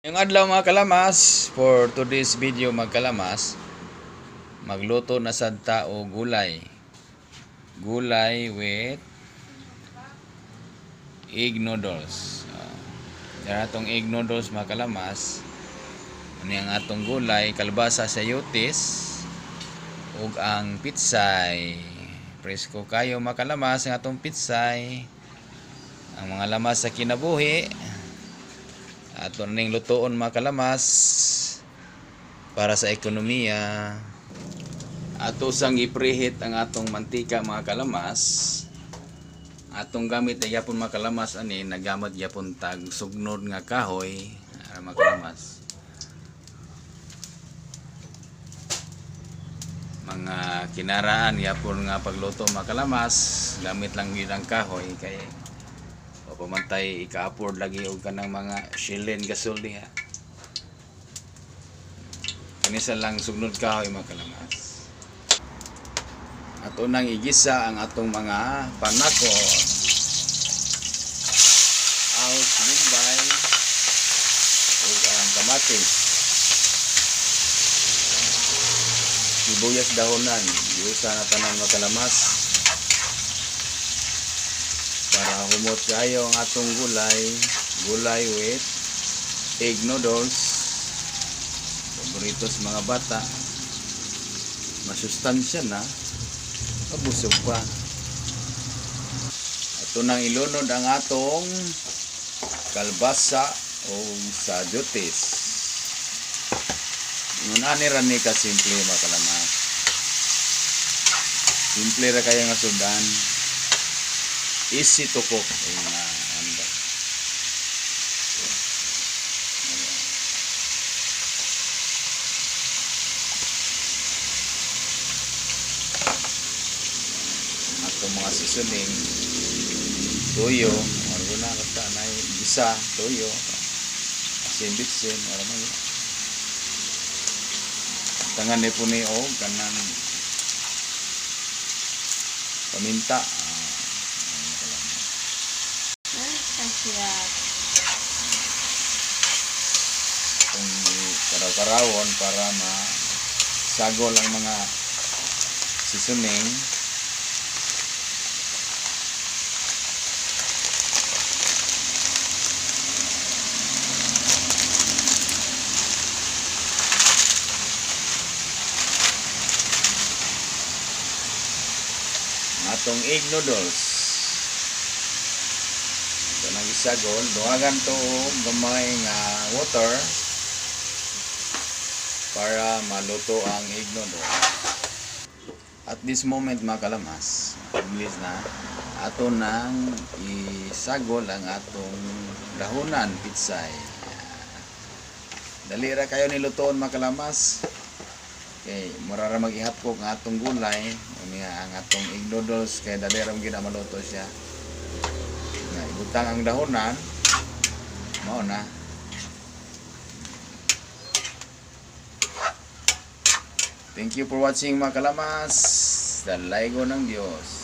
Yung adlaw mga kalamas, for today's video mga kalamas, magluto na sad ta og gulay. Gulay with egg noodles. Yan atong egg noodles mga kalamas. Ano yung atong gulay, kalbasa sa yutis, ug ang pitsay. Presko kayo mga kalamas ang atong pitsay. Ang mga lamas sa kinabuhi. Ato ning lutoon mga kalamas para sa ekonomiya. Ato sang iprehit ang atong mantika mga kalamas. Atong gamit ay yapon mga kalamas ani nagamit yapon tag sugnod nga kahoy mga kalamas. Mga kinaraan yapon nga pagluto mga kalamas, gamit lang gyud ang kahoy kay pamantay ika-afford lagi og kanang mga shilling gasol diha. Kanisa lang sugnod kahoy mga kalamas. Ato nang igisa ang atong mga panako. Aos, bombay, ug ang kamatis. Sibuyas dahonan, giusa na tanan mga kalamas. Para humot kayo ang atong gulay with egg noodles, paborito sa mga bata, masustansya na, mabusog pa. Ito nang ilunod ang atong kalbasa o sa jutis. Ngunani ra ni ka simple mga kalamas. Simple ra kaya nga sudan. Easy to cook. Atong mga seasoning, toyo, ano na kata na gisa, toyo, asin bitsin, ano man yun. Tangan ni po ni o kanang paminta. Kung karaw-karawon para masagol ang mga seasoning. Atong egg noodles. Ito nang isagol, duhagan to gamay nga water para maluto ang egg noodles. At this moment mga kalamas, English na, ato nang isagol ang atong dahonan pitsay. Dali ra kayo nilutoon mga kalamas. Okay, mura ra mag-ihapkok ang atong gulay, ang atong egg noodles kay dali ra gyud maluto siya. Ibutang ang dahonan, mao na. Thank you for watching mga kalamas. Dalaygo ng Diyos.